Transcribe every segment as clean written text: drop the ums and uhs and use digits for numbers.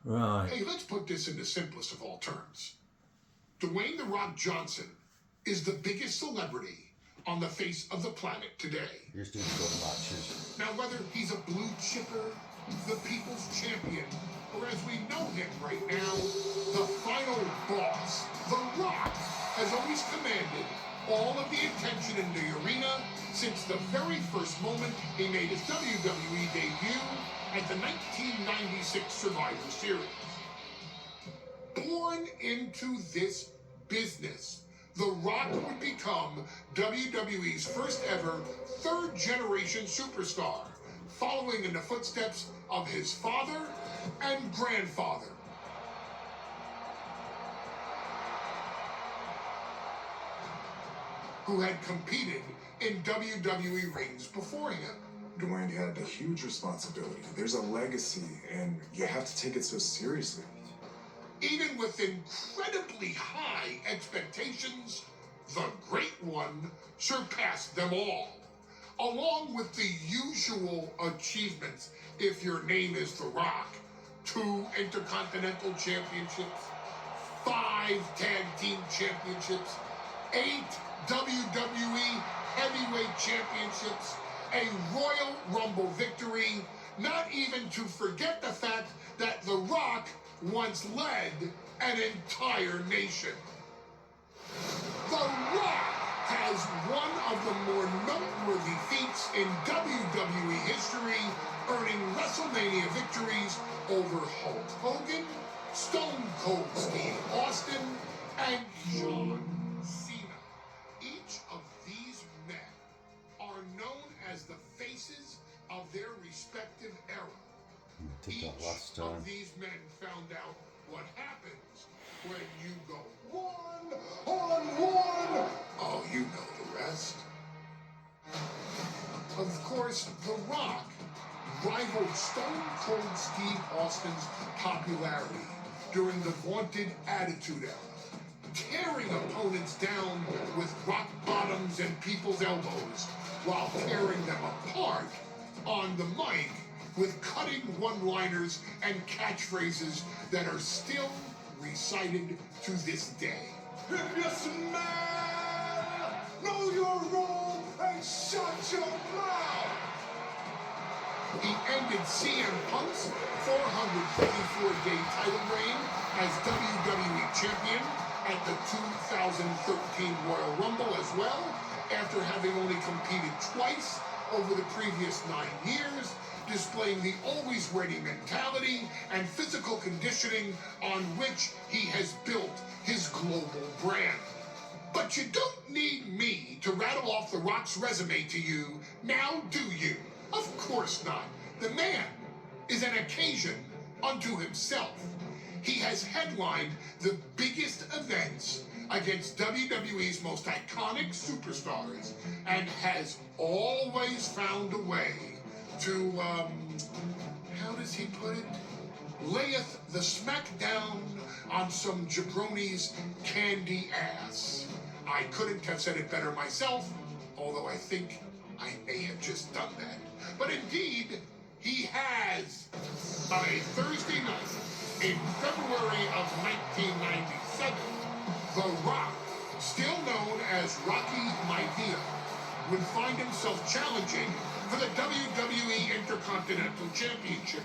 Right. Hey, let's put this in the simplest of all terms. Dwayne "The Rock" Johnson is the biggest celebrity on the face of the planet today. You're just doing short matches. Now, whether he's a blue chipper, the people's champion, or as we know him right now, the final boss, The Rock has always commanded all of the attention in the arena since the very first moment he made his WWE debut at the 1996 Survivor Series. Born into this business, The Rock would become WWE's first ever third-generation superstar, following in the footsteps of his father and grandfather. Who had competed in WWE rings before him. Dwayne had a huge responsibility. There's a legacy, and you have to take it so seriously. Even with incredibly high expectations, the Great One surpassed them all. Along with the usual achievements, if your name is The Rock: 2 Intercontinental Championships, 5 Tag Team Championships, 8 WWE Heavyweight Championships, a Royal Rumble victory, not even to forget the fact that The Rock once led an entire nation. The Rock has one of the more noteworthy feats in WWE history, earning WrestleMania victories over Hulk Hogan, Stone Cold Steve Austin, and John Cena. Each of these men are known as the faces of their respective era. Each of these men found out what happens when you go 1-on-1. Oh, you know the rest. Of course, The Rock rivaled Stone Cold Steve Austin's popularity during the vaunted Attitude Era, tearing opponents down with rock bottoms and people's elbows while tearing them apart on the mic with cutting one-liners and catchphrases that are still recited to this day. If you smell, know you're wrong and shut your mouth. He ended CM Punk's 434-day title reign as WWE Champion at the 2013 Royal Rumble as well, after having only competed twice over the previous 9 years, displaying the always ready mentality and physical conditioning on which he has built his global brand. But you don't need me to rattle off The Rock's resume to you, now do you? Of course not. The man is an occasion unto himself. He has headlined the biggest events against WWE's most iconic superstars and has always found a way to, how does he put it? Layeth the smackdown on some jabroni's candy ass. I couldn't have said it better myself, although I think I may have just done that. But indeed, he has. On a Thursday night in February of 1997, The Rock, still known as Rocky Mavia, would find himself challenging for the WWE Intercontinental Championship.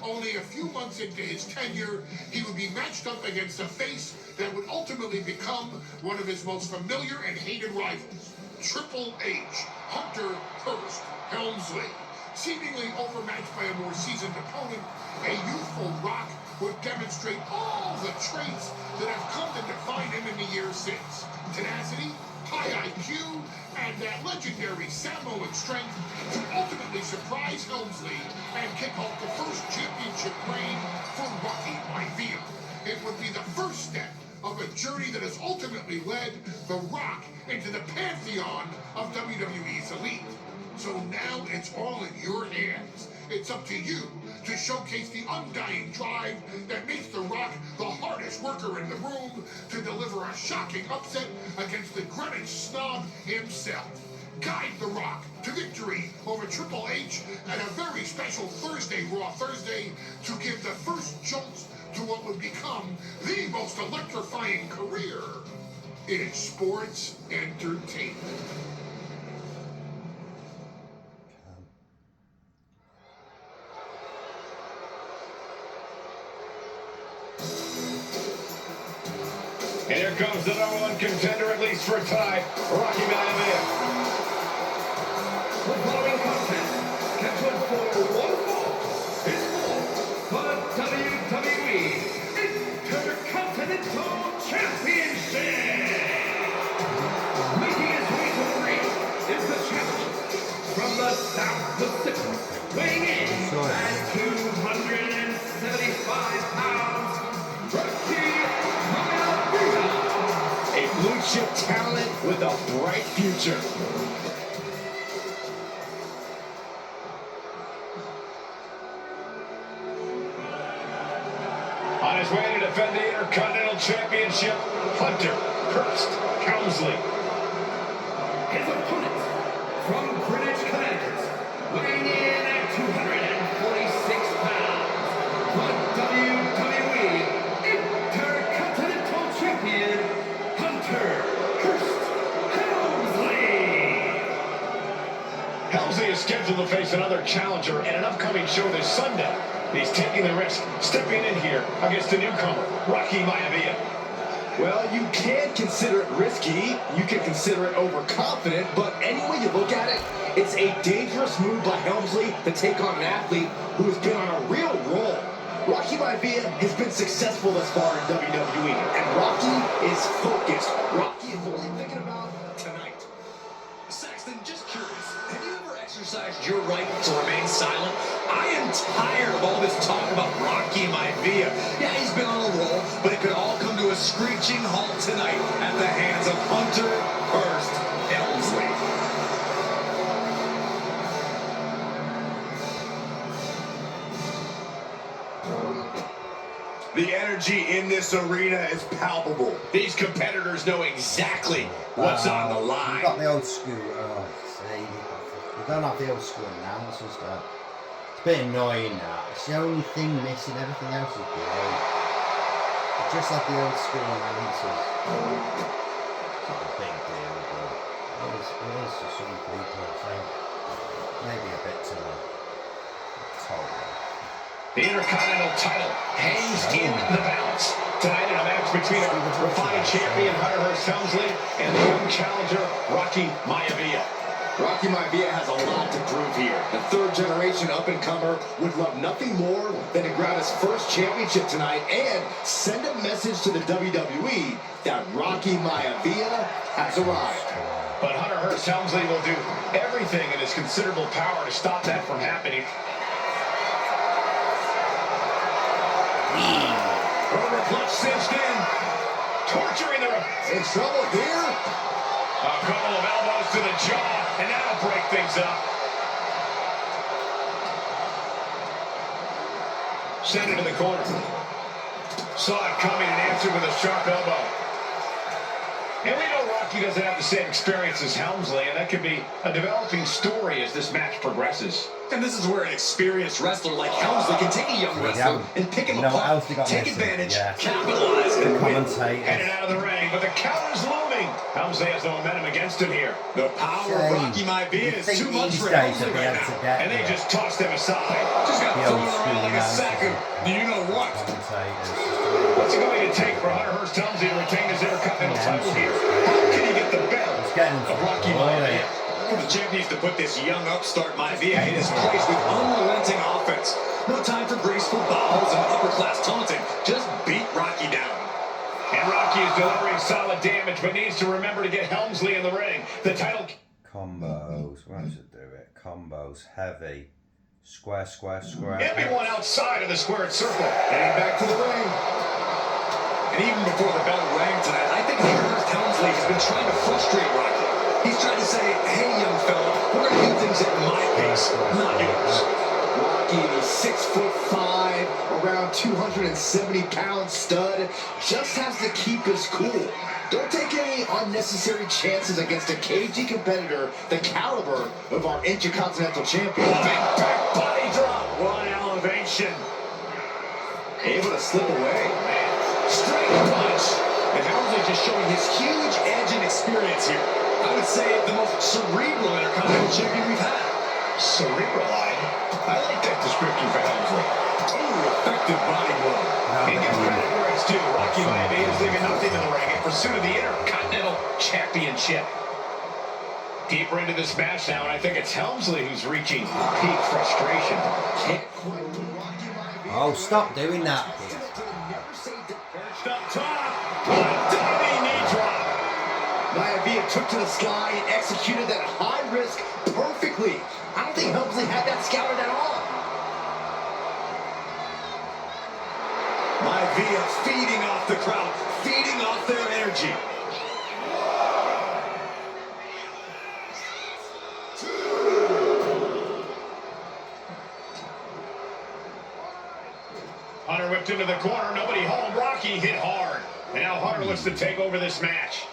Only a few months into his tenure, he would be matched up against a face that would ultimately become one of his most familiar and hated rivals, Triple H, Hunter Hearst Helmsley. Seemingly overmatched by a more seasoned opponent, a youthful Rock would demonstrate all the traits that have come to define him in the years since. Tenacity, high IQ, and that legendary Samoan strength to ultimately surprise Helmsley and kick off the first championship reign for Rocky Mavia. It would be the first step of a journey that has ultimately led The Rock into the pantheon of WWE's elite. So now it's all in your hands. It's up to you to showcase the undying drive that makes The Rock the hardest worker in the room to deliver a shocking upset against the Greenwich snob himself. Guide The Rock to victory over Triple H at a very special Thursday, Raw Thursday, to give the first jolts to what would become the most electrifying career in sports entertainment. And here comes the #1 contender, at least for tonight, Rocky Mavia. The following contest, scheduled for one fall, is for the WWE Intercontinental Championship. Making his way to the ring is the challenger from the South Pacific, weighing in at 275 pounds, Rocky Mavia. A blue chip talent with a bright future. On his way to defend the Intercontinental Championship, Hunter Hearst Helmsley. His opponent from Greenwich, Connecticut, weighing in at 246 pounds, the WWE Intercontinental Champion, Hunter Hearst Helmsley. Helmsley is scheduled to face another challenger in an upcoming show this Sunday. He's taking the risk, stepping in here against a newcomer, Rocky Mavia. Well, you can consider it risky, you can consider it overconfident, but any way you look at it, it's a dangerous move by Helmsley to take on an athlete who has been on a real roll. Rocky Mavia has been successful thus far in WWE, and Rocky is focused. Rocky is only thinking about tonight. Saxton, just curious, have you ever exercised your right to remain silent? I am tired of all this talk about Rocky Mavia. Yeah, he's been on a roll, but it could all come to a screeching halt tonight at the hands of Hunter Hearst Helmsley. The energy in this arena is palpable. These competitors know exactly what's on the line. You've got the old school. See, you don't have the old school announcers. That it's a bit annoying. That it's the only thing missing. Everything else is great. It's just like the old school announcers. It's not a big deal, but it is for some people. I think maybe a bit too much. The Intercontinental title hangs in the balance. Tonight in a match between a refined champion, Hunter Hearst Helmsley, and the young challenger, Rocky Mavia. Rocky Mavia has a lot to prove here. The third-generation up-and-comer would love nothing more than to grab his first championship tonight and send a message to the WWE that Rocky Mavia has arrived. But Hunter Hearst Helmsley will do everything in his considerable power to stop that from happening. Over clutch cinched in, torturing the ref. In trouble here? A couple of elbows to the jaw, and that'll break things up. Send it to the corner. Saw it coming and answered with a sharp elbow. And we know Rocky doesn't have the same experience as Helmsley, and that could be a developing story as this match progresses. And this is where an experienced wrestler like Helmsley can take a young wrestler and pick him apart, take advantage, capitalize, and win. Headed out of the ring, but the counter's looming. Helmsley has no momentum against him here. The power of Rocky Mavia is too much for Helmsley right now. And they just tossed him aside. Just got thrown around like a sack of, do you know what? What's it going to take for Hunter Hearst Helmsley to retain his Intercontinental title here? How can he get the better of Rocky Mavia? The champ needs to put this young upstart Mavia in his place with unrelenting offense. No time for graceful bows and upper-class taunting. Just beat Rocky down. And Rocky is delivering solid damage, but needs to remember to get Helmsley in the ring. The title... Combos. What does it do? Combos. Heavy. Square, square, square. Everyone outside of the squared circle. Heading back to the ring. And even before the bell rang tonight, I think Hearst Helmsley has been trying to frustrate Rocky. He's trying to say, hey, young fella, we're going to do things at my pace, not yours. Rocky, the 6'5", around 270-pound stud, just has to keep his cool. Don't take any unnecessary chances against a cagey competitor the caliber of our Intercontinental champion. Big back body drop. One elevation. Able to slip away. Straight punch. And Helmsley just showing his huge edge and experience here. I would say the most cerebral Intercontinental Champion we've had. Cerebral-eyed? I like that description for Helmsley. Oh, effective body blow. And give credit where it's due. Rocky Mavia is leaving nothing in the ring in pursuit of the Intercontinental Championship. Deeper into this match now, and I think it's Helmsley who's reaching peak frustration. Oh, stop doing that. Perched up top. Diving knee drop. Mavia took to the sky and executed that high risk perfectly. I don't think Helmsley had that scouted at all. Mavia feeding off the crowd, feeding off their energy. Hunter whipped into the corner, nobody home. Rocky hit hard. And now Hunter looks to take over this match.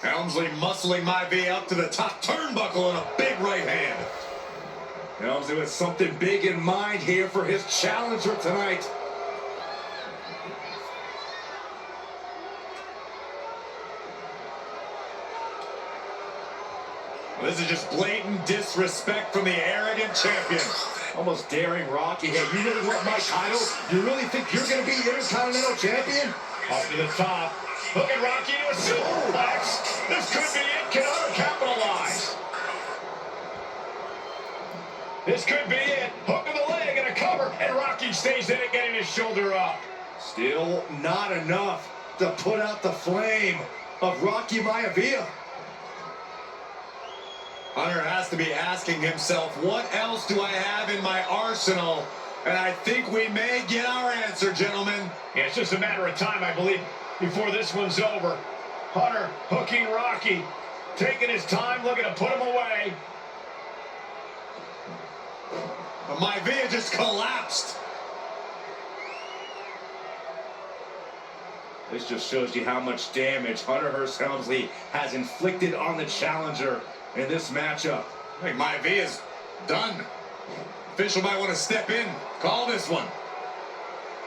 Helmsley muscling Mavia up to the top turnbuckle and a big right hand. Helmsley with something big in mind here for his challenger tonight. This is just blatant disrespect from the arrogant champion. Almost daring Rocky. Hey, you really want my title? You really think you're going to be Intercontinental Champion? Up to the top. Hooking Rocky to a suplex. This could be it. Can Hunter capitalize? This could be it. Hook of the leg and a cover. And Rocky stays in it, getting his shoulder up. Still not enough to put out the flame of Rocky Maivia. Hunter has to be asking himself, what else do I have in my arsenal? And I think we may get our answer, gentlemen. Yeah, it's just a matter of time, I believe, before this one's over. Hunter hooking Rocky, taking his time, looking to put him away. But Maivia just collapsed. This just shows you how much damage Hunter Hearst Helmsley has inflicted on the challenger in this matchup. I think Maivia's done. Official might want to step in, call this one.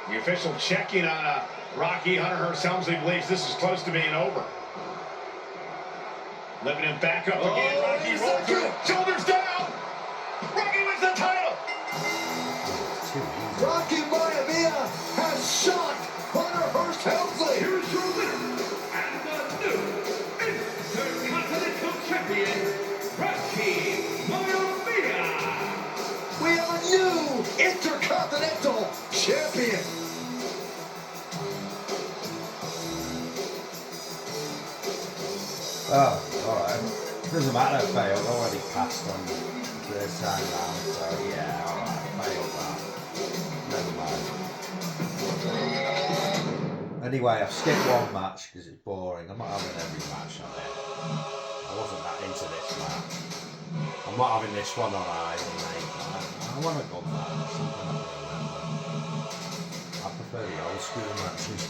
The official checking on Rocky. Hunter Hearst Helmsley believes this is close to being over. Lifting him back up again. Rocky rolls through. Shoulders down. Rocky wins the title. Rocky Maivia has shocked Hunter Hearst Helmsley. Here's your winner and the new Intercontinental Champion, Rocky Maivia. We have a new Intercontinental Champion. Oh, alright. Doesn't matter if I failed. I already passed on the first time round, so yeah, alright. Failed that. Never mind. Anyway, I've skipped one match because it's boring. I'm not having every match on it. I wasn't that into this match. I'm not having this one on either, mate. I want a good match. Something I can remember. I prefer the old school matches.